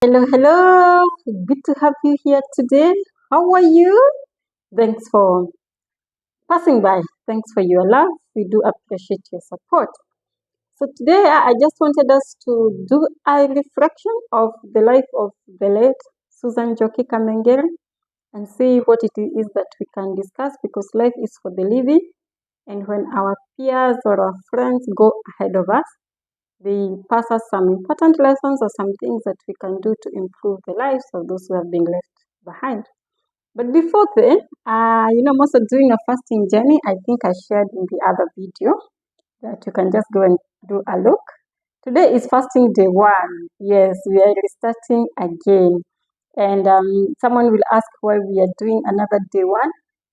Hello, hello. Good to have you here today. How are you? Thanks for passing by. Thanks for your love. We do appreciate your support. So today I just wanted us to do a reflection of the life of the late Susan Kamengere and see what it is that we can discuss because life is for the living. And when our peers or our friends go ahead of us, they pass us some important lessons or some things that we can do to improve the lives of those who have been left behind. But before then, most of doing a fasting journey, I think I shared in the other video that you can just go and do a look. Today is fasting day 1. Yes, we are restarting again. And someone will ask why we are doing another day 1.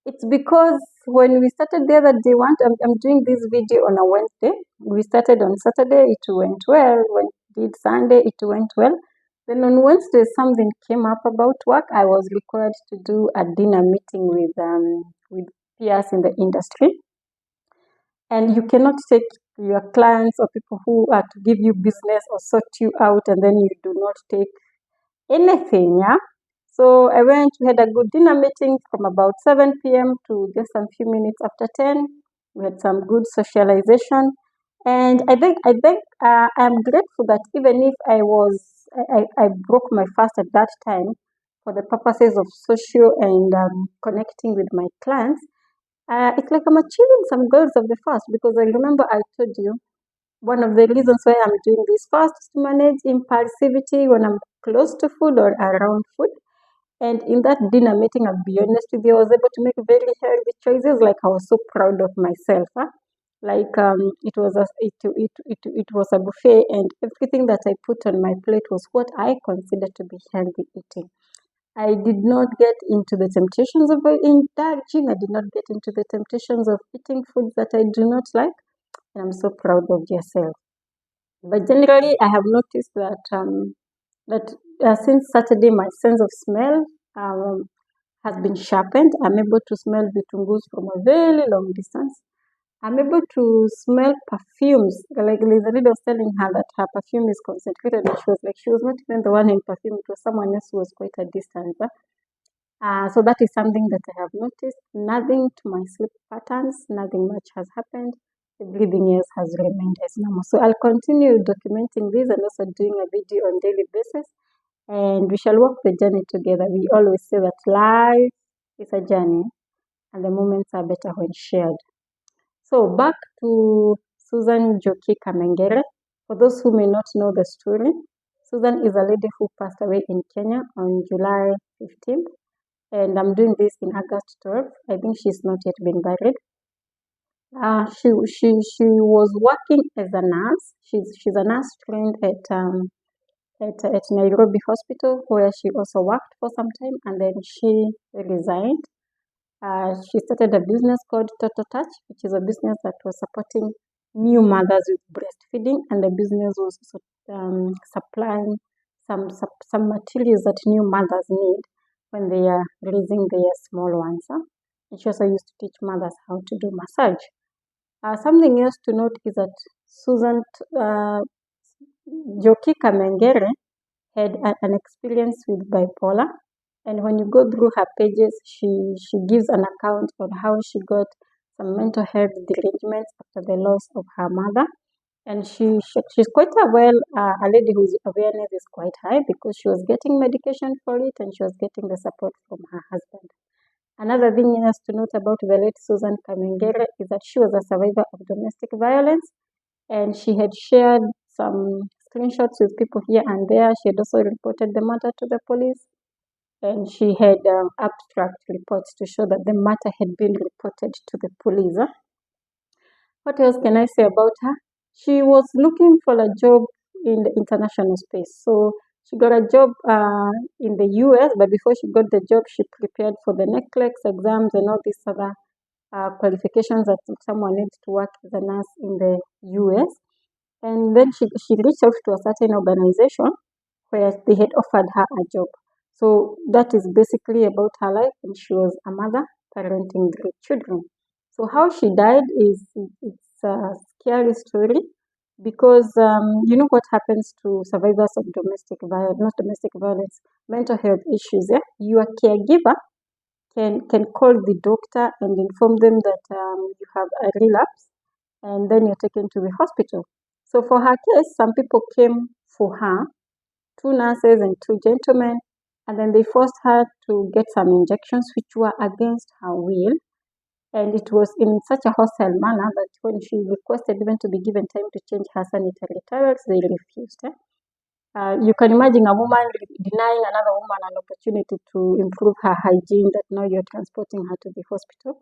It's because when we started the other day 1, I'm doing this video on a Wednesday. We started on Saturday, it went well. When we did Sunday, it went well. Then on Wednesday, something came up about work. I was required to do a dinner meeting with peers in the industry. And you cannot take your clients or people who are to give you business or sort you out and then you do not take anything, yeah? So I went, we had a good dinner meeting from about 7 p.m. to just a few minutes after 10. We had some good socialization. And I'm grateful that even if I broke my fast at that time for the purposes of social and connecting with my clients, it's like I'm achieving some goals of the fast because I remember I told you one of the reasons why I'm doing this fast is to manage impulsivity when I'm close to food or around food. And in that dinner meeting, I'll be honest with you, I was able to make very healthy choices. Like I was so proud of myself. Huh? Like it was a buffet, and everything that I put on my plate was what I consider to be healthy eating. I did not get into the temptations of indulging. I did not get into the temptations of eating foods that I do not like. And I'm so proud of yourself. But generally, I have noticed that since Saturday, my sense of smell has been sharpened. I'm able to smell vitungus from a very long distance. I'm able to smell perfumes. Like Lisa was telling her that her perfume is concentrated, and she was not even the one in perfume. It was someone else who was quite a distance. So that is something that I have noticed. Nothing to my sleep patterns, nothing much has happened. Everything else has remained as normal. So I'll continue documenting this and also doing a video on daily basis. And we shall walk the journey together. We always say that life is a journey and the moments are better when shared. So back to Susan Kamengere. For those who may not know the story, Susan is a lady who passed away in Kenya on July 15th. And I'm doing this in August 12th. I think she's not yet been buried. She was working as a nurse. She's a nurse trained at Nairobi Hospital, where she also worked for some time, and then she resigned. She started a business called Toto Touch, which is a business that was supporting new mothers with breastfeeding, and the business was supplying some materials that new mothers need when they are raising their small ones. And she also used to teach mothers how to do massage. Something else to note is that Susan Kamengere had an experience with bipolar. And when you go through her pages, she gives an account on how she got some mental health derangements after the loss of her mother. And she's quite a lady whose awareness is quite high because she was getting medication for it and she was getting the support from her husband. Another thing else to note about the late Susan Kamengere is that she was a survivor of domestic violence, and she had shared some screenshots with people here and there. She had also reported the matter to the police, and she had abstract reports to show that the matter had been reported to the police. What else can I say about her? She was looking for a job in the international space. So she got a job in the US, but before she got the job, she prepared for the NCLEX exams and all these other qualifications that someone needs to work as a nurse in the US. And then she reached out to a certain organization where they had offered her a job. So that is basically about her life, and she was a mother parenting 3 children. So how she died it's a scary story, because you know what happens to survivors of domestic violence, not domestic violence, mental health issues. Yeah? Your caregiver can call the doctor and inform them that you have a relapse, and then you're taken to the hospital. So for her case, some people came for her, two nurses and two gentlemen, and then they forced her to get some injections which were against her will. And it was in such a hostile manner that when she requested even to be given time to change her sanitary towels, they refused. You can imagine a woman denying another woman an opportunity to improve her hygiene, that now you're transporting her to the hospital.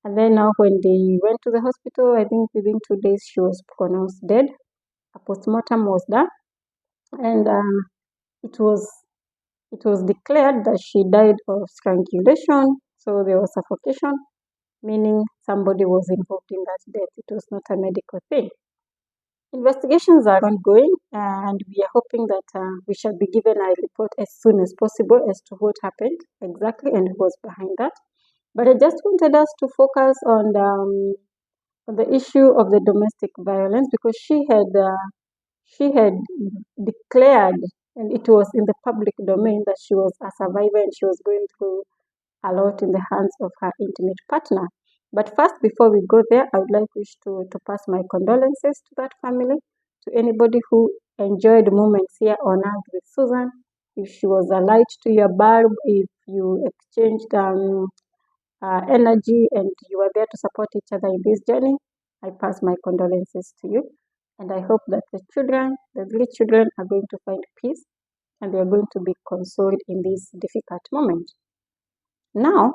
And then now when they went to the hospital, I think within 2 days she was pronounced dead. A postmortem was done, and it was declared that she died of strangulation. So there was suffocation, meaning somebody was involved in that death. It was not a medical thing. Investigations are ongoing, and we are hoping that we shall be given a report as soon as possible as to what happened exactly and who was behind that. But I just wanted us to focus on the issue of the domestic violence, because she had declared, and it was in the public domain, that she was a survivor and she was going through a lot in the hands of her intimate partner. But first, before we go there, I would like to pass my condolences to that family, to anybody who enjoyed moments here on earth with Susan. If she was a light to your bulb, if you exchanged energy and you were there to support each other in this journey, I pass my condolences to you. And I hope that the three children, are going to find peace and they are going to be consoled in this difficult moment. Now,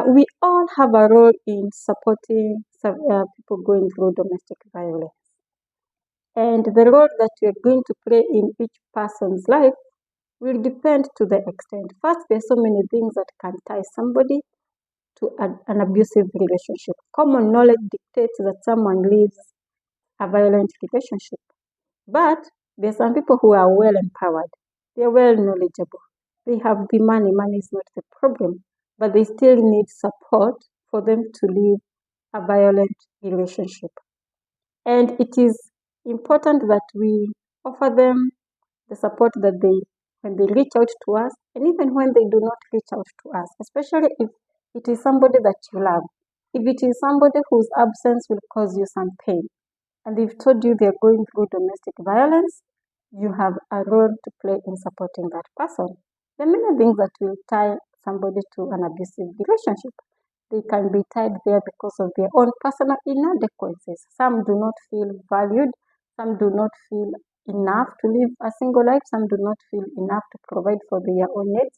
we all have a role in supporting people going through domestic violence. And the role that we are going to play in each person's life will depend to the extent. First, there's so many things that can tie somebody to an abusive relationship. Common knowledge dictates that someone leaves a violent relationship. But there are some people who are well empowered. They're well knowledgeable. They have the money. Money is not the problem. But they still need support for them to leave a violent relationship. And it is important that we offer them the support that when they reach out to us, and even when they do not reach out to us, especially if it is somebody that you love. If it is somebody whose absence will cause you some pain, and they've told you they're going through domestic violence, you have a role to play in supporting that person. There are many things that will tie somebody to an abusive relationship. They can be tied there because of their own personal inadequacies. Some do not feel valued. Some do not feel enough to live a single life. Some do not feel enough to provide for their own needs.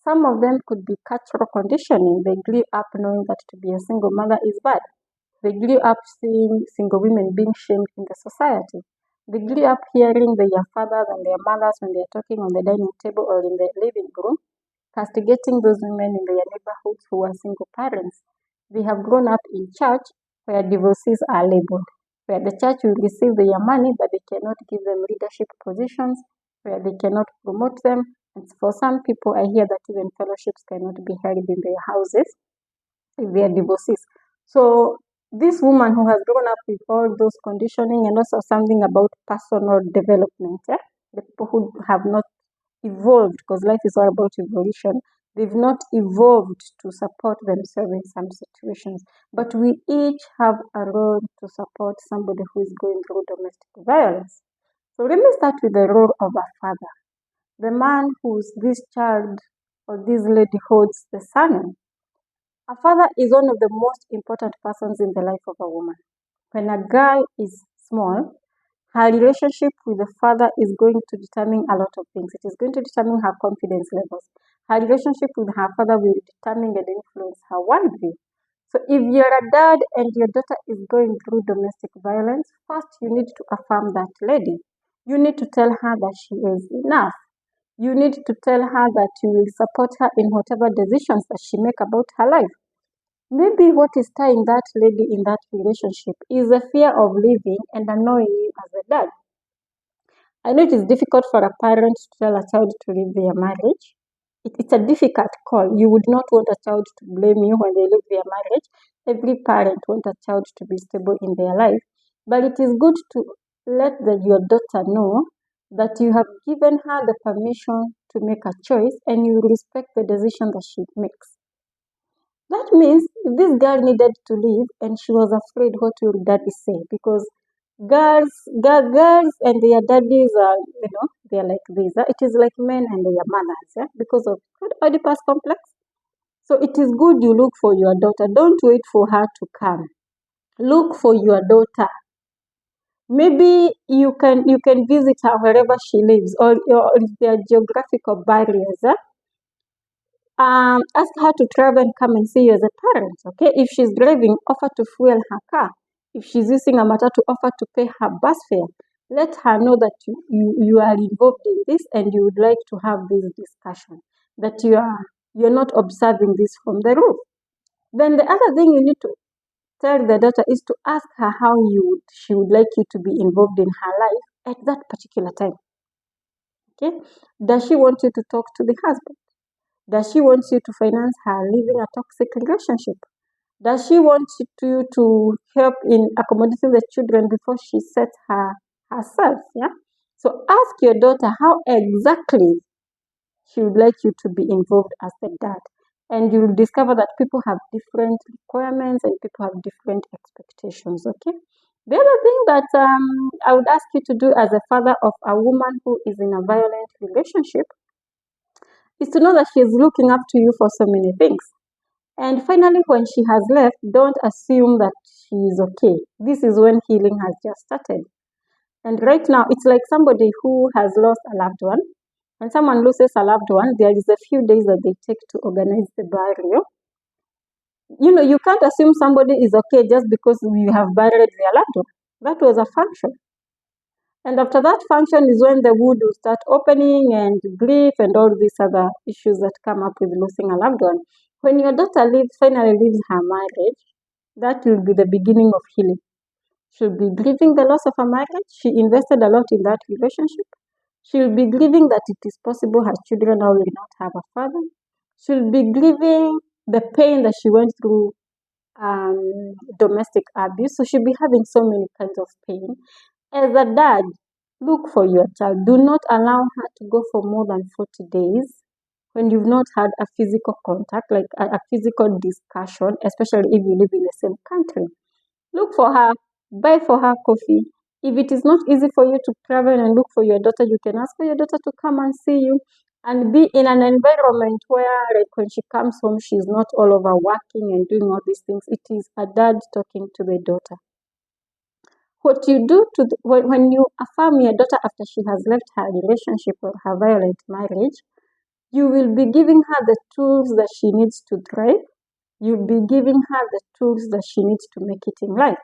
Some of them could be cultural conditioning. They grew up knowing that to be a single mother is bad. They grew up seeing single women being shamed in the society. They grew up hearing their fathers and their mothers, when they're talking on the dining table or in the living room, castigating those women in their neighborhoods who are single parents. They have grown up in church where divorcees are labeled, where the church will receive their money but they cannot give them leadership positions, where they cannot promote them. And for some people, I hear that even fellowships cannot be held in their houses if they are divorcees. So this woman who has grown up with all those conditioning, and also something about personal development, the people who have not evolved, because life is all about evolution, they've not evolved to support themselves in some situations. But we each have a role to support somebody who is going through domestic violence. So let me start with the role of a father, the man whose this child or this lady holds the surname. A father is one of the most important persons in the life of a woman. When a girl is small, her relationship with the father is going to determine a lot of things. It is going to determine her confidence levels. Her relationship with her father will determine and influence her worldview. So if you're a dad and your daughter is going through domestic violence, first you need to affirm that lady. You need to tell her that she is enough. You need to tell her that you will support her in whatever decisions that she makes about her life. Maybe what is tying that lady in that relationship is the fear of leaving and annoying you as a dad. I know it is difficult for a parent to tell a child to leave their marriage. It's a difficult call. You would not want a child to blame you when they leave their marriage. Every parent wants a child to be stable in their life. But it is good to let your daughter know that you have given her the permission to make a choice and you respect the decision that she makes. That means if this girl needed to leave and she was afraid what will daddy say, because girls and their daddies are, they're like this. It is like men and their mothers, because of Oedipus complex. So it is good you look for your daughter. Don't wait for her to come. Look for your daughter. Maybe you can visit her wherever she lives, or if there are geographical barriers. Ask her to travel and come and see you as a parent. Okay, if she's driving, offer to fuel her car. If she's using a matatu, offer to pay her bus fare. Let her know that you are involved in this and you would like to have this discussion. That you're not observing this from the roof. Then the other thing you need to tell the daughter is to ask her how she would like you to be involved in her life at that particular time. Okay? Does she want you to talk to the husband? Does she want you to finance her leaving a toxic relationship? Does she want you to help in accommodating the children before she sets herself? Yeah. So ask your daughter how exactly she would like you to be involved as the dad. And you will discover that people have different requirements and people have different expectations. Okay. The other thing that I would ask you to do as a father of a woman who is in a violent relationship is to know that she is looking up to you for so many things. And finally, when she has left, don't assume that she is okay. This is when healing has just started. And right now, it's like somebody who has lost a loved one. When someone loses a loved one, there is a few days that they take to organize the burial. You can't assume somebody is okay just because you have buried their loved one. That was a function. And after that function is when the wound will start opening and grief and all these other issues that come up with losing a loved one. When your daughter finally leaves her marriage, that will be the beginning of healing. She'll be grieving the loss of her marriage. She invested a lot in that relationship. She'll be grieving that it is possible her children now will not have a father. She'll be grieving the pain that she went through domestic abuse. So she'll be having so many kinds of pain. As a dad, look for your child. Do not allow her to go for more than 40 days when you've not had a physical contact, like a physical discussion, especially if you live in the same country. Look for her, buy for her coffee. If it is not easy for you to travel and look for your daughter, you can ask for your daughter to come and see you and be in an environment where, like, when she comes home, she's not all over working and doing all these things. It is a dad talking to the daughter. What you do when you affirm your daughter after she has left her relationship or her violent marriage, you will be giving her the tools that she needs to thrive. You'll be giving her the tools that she needs to make it in life.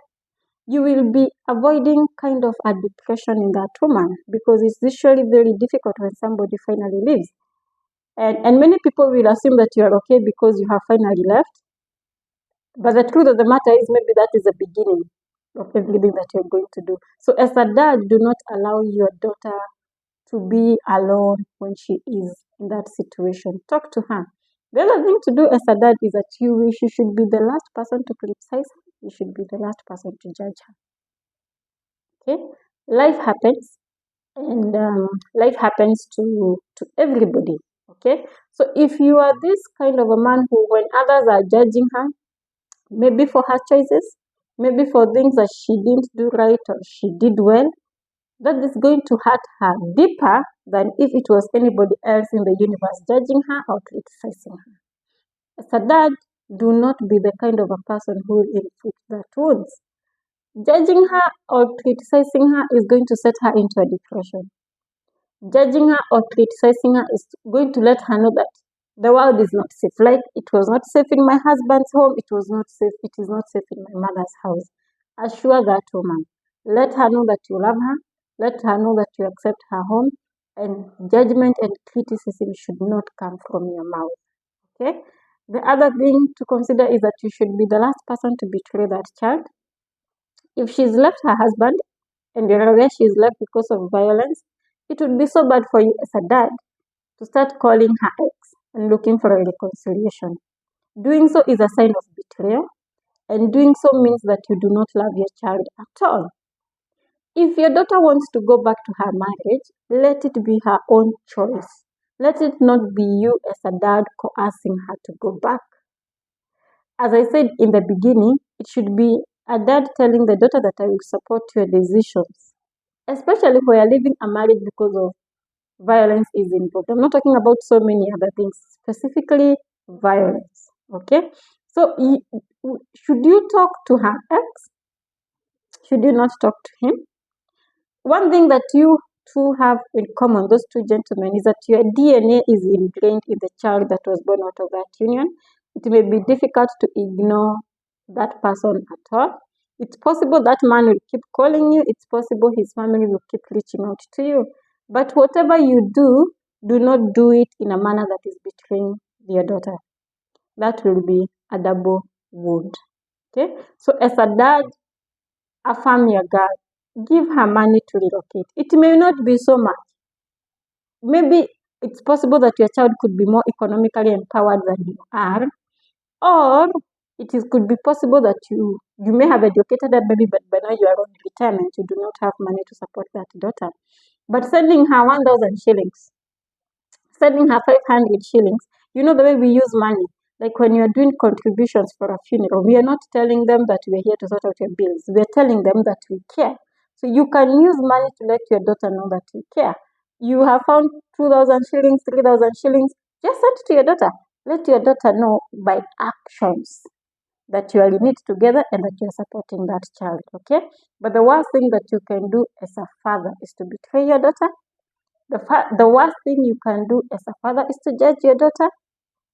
You will be avoiding kind of a depression in that woman, because it's usually very difficult when somebody finally leaves. And many people will assume that you are okay because you have finally left. But the truth of the matter is maybe that is the beginning of everything that you're going to do. So as a dad, do not allow your daughter to be alone when she is in that situation. Talk to her. The other thing to do as a dad is that you should be the last person to criticize her. You should be the last person to judge her. Okay? Life happens, and life happens to everybody. Okay? So if you are this kind of a man who, when others are judging her, maybe for her choices, maybe for things that she didn't do right or she did well, that is going to hurt her deeper than if it was anybody else in the universe judging her or criticizing her. As a dad, do not be the kind of a person who will inflict that wounds. Judging her or criticizing her is going to set her into a depression. Judging her or criticizing her is going to let her know that the world is not safe. Like, it was not safe in my husband's home, it is not safe in my mother's house. Assure that woman. Let her know that you love her. Let her know that you accept her home. And judgment and criticism should not come from your mouth. Okay? The other thing to consider is that you should be the last person to betray that child. If she's left her husband and you're aware she's left because of violence, it would be so bad for you as a dad to start calling her ex and looking for a reconciliation. Doing so is a sign of betrayal, and doing so means that you do not love your child at all. If your daughter wants to go back to her marriage, let it be her own choice. Let it not be you as a dad coercing her to go back. As I said in the beginning, it should be a dad telling the daughter that I will support your decisions, especially where living a marriage because of violence is involved. I'm not talking about so many other things, specifically violence. Okay? So, should you talk to her ex? Should you not talk to him? One thing that you two have in common, those two gentlemen, is that your DNA is ingrained in the child that was born out of that union. It may be difficult to ignore that person at all. It's possible that man will keep calling you. It's possible his family will keep reaching out to you. But whatever you do not do it in a manner that is betraying your daughter. That will be a double wound. Okay? So as a dad, affirm your girl. Give her money to relocate. It may not be so much. Maybe it's possible that your child could be more economically empowered than you are, or could be possible that you may have educated a baby, but by now you are on retirement, you do not have money to support that daughter. But sending her 1,000 shillings, sending her 500 shillings, you know the way we use money. Like when you're doing contributions for a funeral, we are not telling them that we're here to sort out your bills. We're telling them that we care. So you can use money to let your daughter know that you care. You have found 2,000 shillings, 3,000 shillings, just send it to your daughter. Let your daughter know by actions that you are in it together and that you're supporting that child, okay? But the worst thing that you can do as a father is to betray your daughter. The worst thing you can do as a father is to judge your daughter.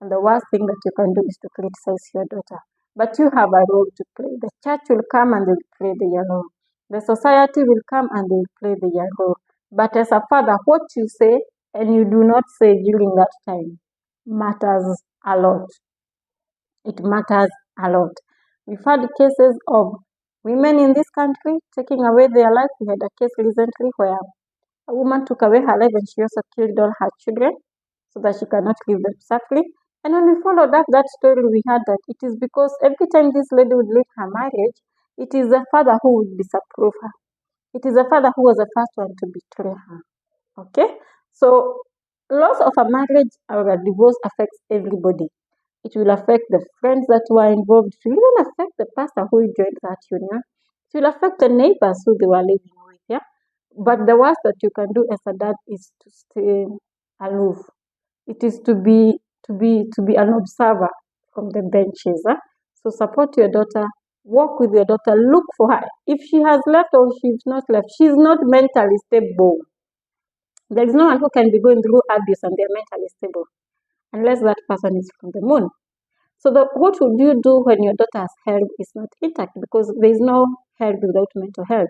And the worst thing that you can do is to criticize your daughter. But you have a role to play. The church will come and they will play their role. The society will come and they will play their role. But as a father, what you say and you do not say during that time matters a lot. It matters a lot. We've had cases of women in this country taking away their life. We had a case recently where a woman took away her life and she also killed all her children so that she cannot leave them safely. And when we followed up that story, we had that it is because every time this lady would leave her marriage, it is the father who would disapprove her. It is the father who was the first one to betray her. Okay? So, loss of a marriage or a divorce affects everybody. It will affect the friends that were involved. It will even affect the pastor who joined that union. It will affect the neighbors who they were living with. Yeah? But the worst that you can do as a dad is to stay aloof. It is to be an observer from the benches. So support your daughter, walk with your daughter, look for her. If she has left or she's not left, she's not mentally stable. There is no one who can be going through abuse and they're mentally stable unless that person is from the moon. So what would you do when your daughter's health is not intact? Because there is no health without mental health.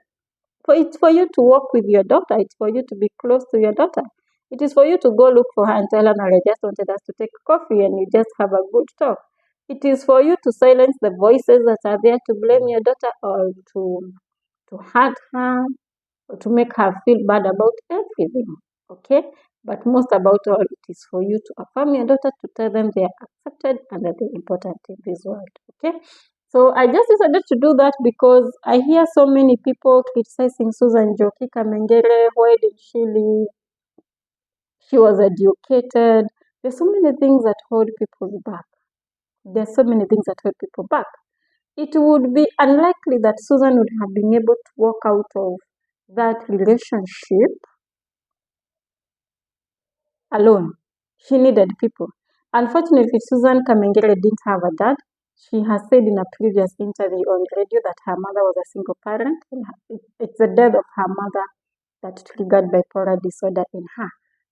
It's for you to walk with your daughter. It's for you to be close to your daughter. It is for you to go look for her and tell her, no, I just wanted us to take coffee and you just have a good talk. It is for you to silence the voices that are there to blame your daughter or to hurt her or to make her feel bad about everything. Okay? But most about all, it is for you to affirm your daughter, to tell them they are accepted and that they're important in this world. Okay? So I just decided to do that because I hear so many people criticizing Susan Kamengere. Why did she leave? She was educated. There's so many things that hold people back. There's so many things that hold people back. It would be unlikely that Susan would have been able to walk out of that relationship alone. She needed people. Unfortunately, Susan Kamengere didn't have a dad. She has said in a previous interview on radio that her mother was a single parent. And it's the death of her mother that triggered bipolar disorder in her.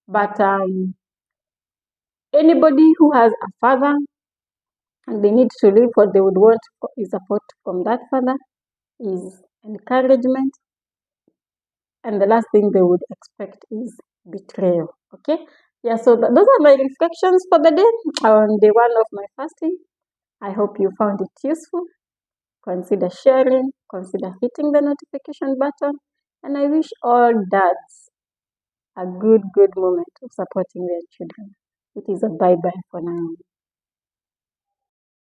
But anybody who has a father and they need to live what they would want is support from that father, is encouragement, and the last thing they would expect is betrayal. Okay? Yeah, so those are my reflections for the day on day 1 of my fasting. I hope you found it useful. Consider sharing, consider hitting the notification button, and I wish all dads a good moment of supporting their children. It is a bye-bye for now.